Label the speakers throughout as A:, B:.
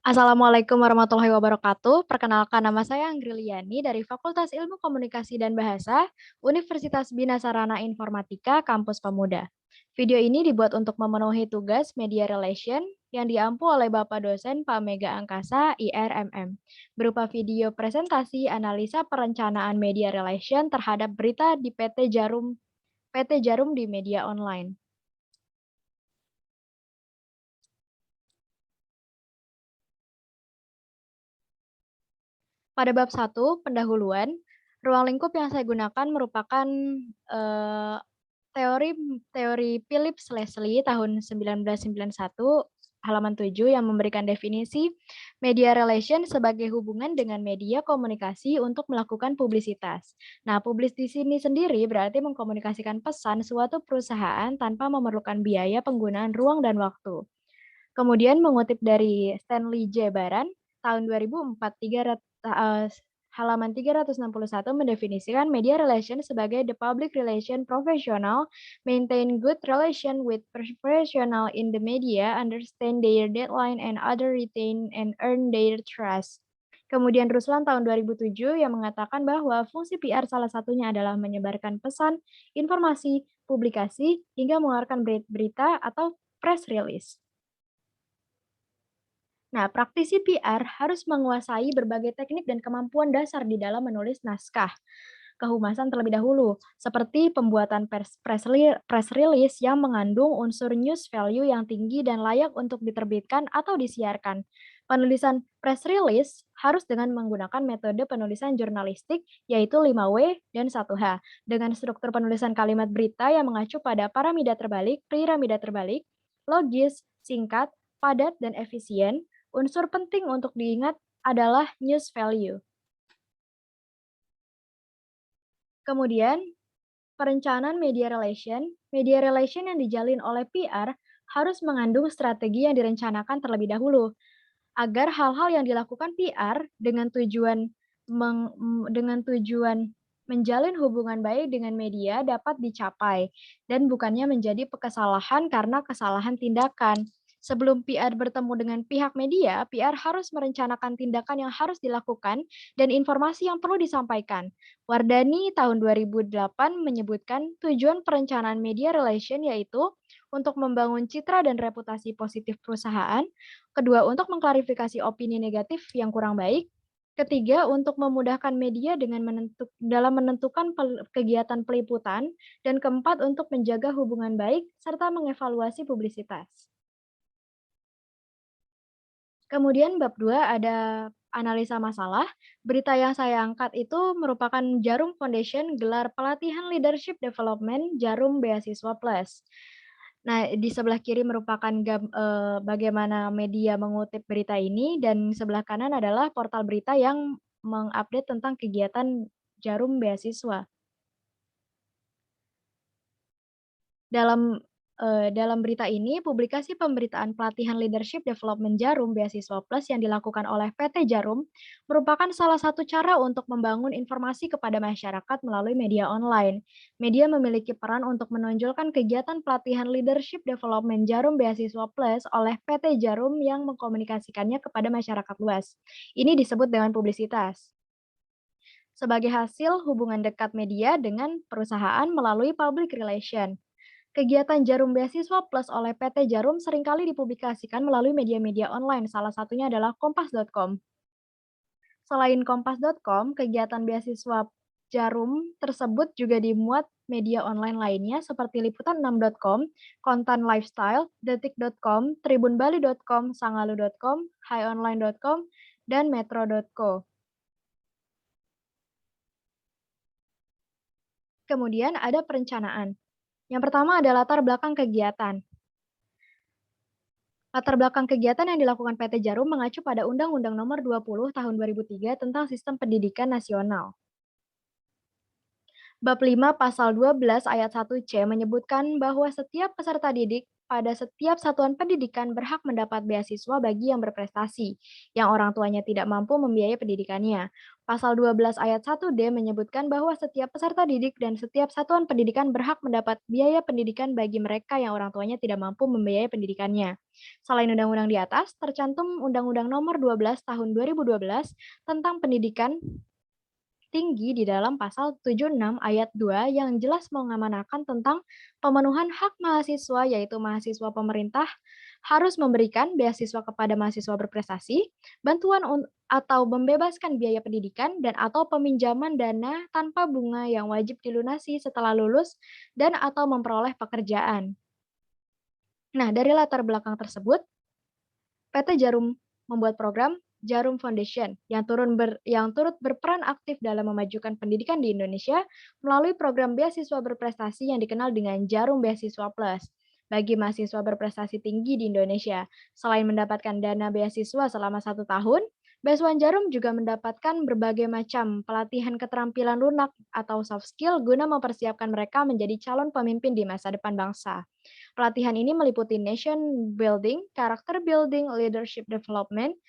A: Assalamualaikum warahmatullahi wabarakatuh. Perkenalkan nama saya Anggrieliani dari Fakultas Ilmu Komunikasi dan Bahasa, Universitas Bina Sarana Informatika, Kampus Pemuda. Video ini dibuat untuk memenuhi tugas Media Relation yang diampu oleh Bapak dosen Pak Mega Angkasa IRMM, berupa video presentasi analisa perencanaan media relation terhadap berita di PT Jarum di media online. Pada bab 1, pendahuluan, ruang lingkup yang saya gunakan merupakan eee, teori teori Philips Leslie tahun 1991, halaman 7 yang memberikan definisi media relation sebagai hubungan dengan media komunikasi untuk melakukan publisitas. Nah, publis di sini sendiri berarti mengkomunikasikan pesan suatu perusahaan tanpa memerlukan biaya penggunaan ruang dan waktu. Kemudian mengutip dari Stanley J. Baran, tahun 2004, halaman 361 mendefinisikan media relation sebagai the public relation professional, maintain good relation with professional in the media, understand their deadline and other retain and earn their trust. Kemudian Ruslan tahun 2007 yang mengatakan bahwa fungsi PR salah satunya adalah menyebarkan pesan, informasi, publikasi, hingga mengeluarkan berita atau press release. Nah, praktisi PR harus menguasai berbagai teknik dan kemampuan dasar di dalam menulis naskah kehumasan terlebih dahulu, seperti pembuatan press release yang mengandung unsur news value yang tinggi dan layak untuk diterbitkan atau disiarkan. Penulisan press release harus dengan menggunakan metode penulisan jurnalistik, yaitu 5W dan 1H, dengan struktur penulisan kalimat berita yang mengacu pada piramida terbalik, logis, singkat, padat, dan efisien. Unsur penting untuk diingat adalah news value. Kemudian, perencanaan media relation yang dijalin oleh PR harus mengandung strategi yang direncanakan terlebih dahulu, agar hal-hal yang dilakukan PR dengan tujuan menjalin hubungan baik dengan media dapat dicapai, dan bukannya menjadi kesalahan karena kesalahan tindakan. Sebelum PR bertemu dengan pihak media, PR harus merencanakan tindakan yang harus dilakukan dan informasi yang perlu disampaikan. Wardani tahun 2008 menyebutkan tujuan perencanaan media relation yaitu untuk membangun citra dan reputasi positif perusahaan, kedua untuk mengklarifikasi opini negatif yang kurang baik, ketiga untuk memudahkan media dalam menentukan kegiatan peliputan, dan keempat untuk menjaga hubungan baik serta mengevaluasi publisitas. Kemudian bab 2 ada analisa masalah. Berita yang saya angkat itu merupakan Jarum Foundation gelar pelatihan leadership development Jarum Beasiswa Plus. Nah, di sebelah kiri merupakan bagaimana media mengutip berita ini, dan sebelah kanan adalah portal berita yang mengupdate tentang kegiatan Jarum Beasiswa. Dalam berita ini, publikasi pemberitaan pelatihan leadership development Jarum Beasiswa Plus yang dilakukan oleh PT Jarum merupakan salah satu cara untuk membangun informasi kepada masyarakat melalui media online. Media memiliki peran untuk menonjolkan kegiatan pelatihan leadership development Jarum Beasiswa Plus oleh PT Jarum yang mengkomunikasikannya kepada masyarakat luas. Ini disebut dengan publisitas. Sebagai hasil hubungan dekat media dengan perusahaan melalui public relation. Kegiatan Jarum Beasiswa Plus oleh PT Jarum seringkali dipublikasikan melalui media-media online, salah satunya adalah kompas.com. Selain kompas.com, kegiatan beasiswa Jarum tersebut juga dimuat media online lainnya seperti liputan6.com, kontan lifestyle, detik.com, tribunbali.com, sangalu.com, highonline.com, dan metro.co. Kemudian ada perencanaan. Yang pertama ada latar belakang kegiatan. Latar belakang kegiatan yang dilakukan PT Jarum mengacu pada Undang-Undang Nomor 20 Tahun 2003 tentang Sistem Pendidikan Nasional. Bab 5 Pasal 12 Ayat 1C menyebutkan bahwa setiap peserta didik pada setiap satuan pendidikan berhak mendapat beasiswa bagi yang berprestasi, yang orang tuanya tidak mampu membiayai pendidikannya. Pasal 12 ayat 1D menyebutkan bahwa setiap peserta didik dan setiap satuan pendidikan berhak mendapat biaya pendidikan bagi mereka yang orang tuanya tidak mampu membiayai pendidikannya. Selain undang-undang di atas, tercantum Undang-Undang Nomor 12 Tahun 2012 tentang pendidikan tinggi di dalam pasal 76 ayat 2 yang jelas mengamanahkan tentang pemenuhan hak mahasiswa, yaitu mahasiswa pemerintah harus memberikan beasiswa kepada mahasiswa berprestasi, bantuan atau membebaskan biaya pendidikan dan atau peminjaman dana tanpa bunga yang wajib dilunasi setelah lulus dan atau memperoleh pekerjaan. Nah, dari latar belakang tersebut, PT Jarum membuat program Jarum Foundation yang turut berperan aktif dalam memajukan pendidikan di Indonesia melalui program beasiswa berprestasi yang dikenal dengan Jarum Beasiswa Plus bagi mahasiswa berprestasi tinggi di Indonesia. Selain mendapatkan dana beasiswa selama 1 tahun, Beasiswa Jarum juga mendapatkan berbagai macam pelatihan keterampilan lunak atau soft skill guna mempersiapkan mereka menjadi calon pemimpin di masa depan bangsa. Pelatihan ini meliputi nation building, character building, leadership development,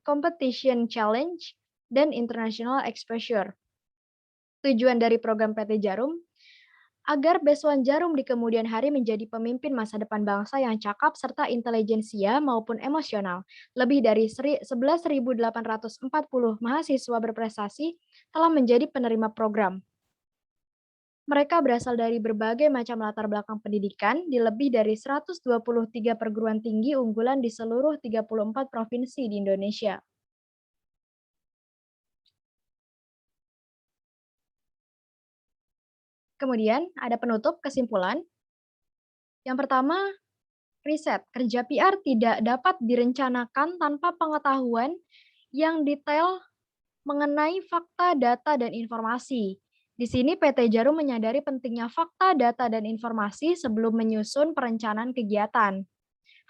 A: competition challenge, dan international exposure. Tujuan dari program PT Jarum agar Beswan Jarum di kemudian hari menjadi pemimpin masa depan bangsa yang cakap serta intelijensia maupun emosional. Lebih dari 11.840 mahasiswa berprestasi telah menjadi penerima program. Mereka berasal dari berbagai macam latar belakang pendidikan di lebih dari 123 perguruan tinggi unggulan di seluruh 34 provinsi di Indonesia. Kemudian ada penutup kesimpulan. Yang pertama, riset kerja PR tidak dapat direncanakan tanpa pengetahuan yang detail mengenai fakta, data, dan informasi. Di sini PT Jarum menyadari pentingnya fakta, data, dan informasi sebelum menyusun perencanaan kegiatan.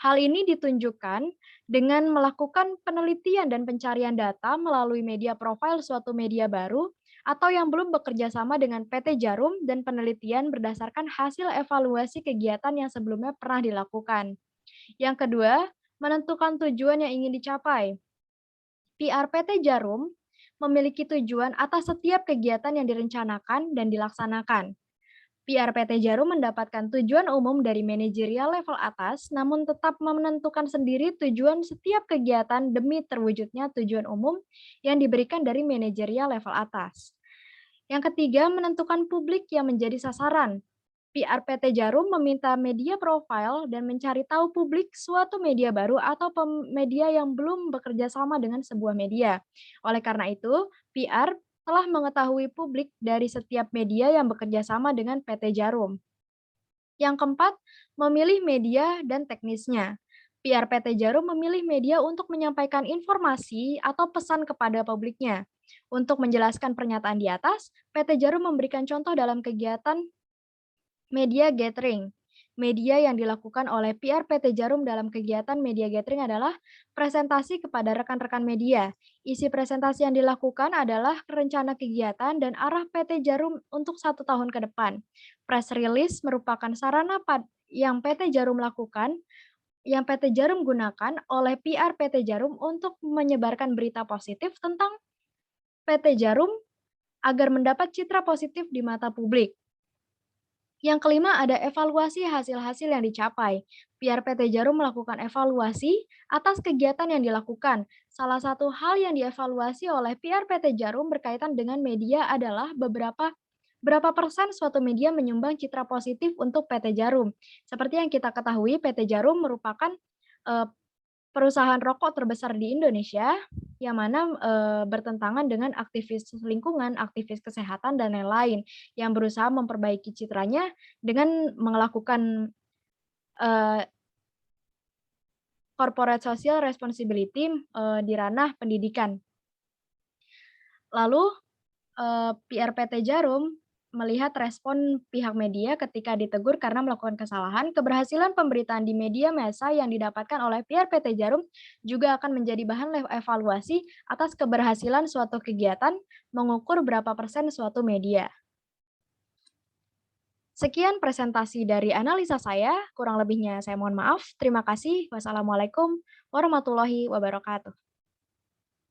A: Hal ini ditunjukkan dengan melakukan penelitian dan pencarian data melalui media profil suatu media baru atau yang belum bekerja sama dengan PT Jarum dan penelitian berdasarkan hasil evaluasi kegiatan yang sebelumnya pernah dilakukan. Yang kedua, menentukan tujuan yang ingin dicapai. PR PT Jarum memiliki tujuan atas setiap kegiatan yang direncanakan dan dilaksanakan. PR PT Jarum mendapatkan tujuan umum dari manajerial level atas, namun tetap menentukan sendiri tujuan setiap kegiatan demi terwujudnya tujuan umum yang diberikan dari manajerial level atas. Yang ketiga, menentukan publik yang menjadi sasaran. PR PT Jarum meminta media profile dan mencari tahu publik suatu media baru atau media yang belum bekerja sama dengan sebuah media. Oleh karena itu, PR telah mengetahui publik dari setiap media yang bekerja sama dengan PT Jarum. Yang keempat, memilih media dan teknisnya. PR PT Jarum memilih media untuk menyampaikan informasi atau pesan kepada publiknya. Untuk menjelaskan pernyataan di atas, PT Jarum memberikan contoh dalam kegiatan media gathering. Media yang dilakukan oleh PR PT Jarum dalam kegiatan media gathering adalah presentasi kepada rekan-rekan media. Isi presentasi yang dilakukan adalah rencana kegiatan dan arah PT Jarum untuk 1 tahun ke depan. Press release merupakan sarana yang PT Jarum lakukan, yang PT Jarum gunakan oleh PR PT Jarum untuk menyebarkan berita positif tentang PT Jarum agar mendapat citra positif di mata publik. Yang kelima, ada evaluasi hasil-hasil yang dicapai. PR PT Jarum melakukan evaluasi atas kegiatan yang dilakukan. Salah satu hal yang dievaluasi oleh PR PT Jarum berkaitan dengan media adalah berapa persen suatu media menyumbang citra positif untuk PT Jarum. Seperti yang kita ketahui, PT Jarum merupakan eh, perusahaan rokok terbesar di Indonesia, yang mana bertentangan dengan aktivis lingkungan, aktivis kesehatan, dan lain-lain, yang berusaha memperbaiki citranya dengan melakukan eee, corporate social responsibility di ranah pendidikan. Lalu PR PT Jarum melihat respon pihak media ketika ditegur karena melakukan kesalahan, keberhasilan pemberitaan di media massa yang didapatkan oleh PR PT Jarum juga akan menjadi bahan evaluasi atas keberhasilan suatu kegiatan, mengukur berapa persen suatu media. Sekian presentasi dari analisa saya, kurang lebihnya saya mohon maaf. Terima kasih. Wassalamualaikum warahmatullahi wabarakatuh.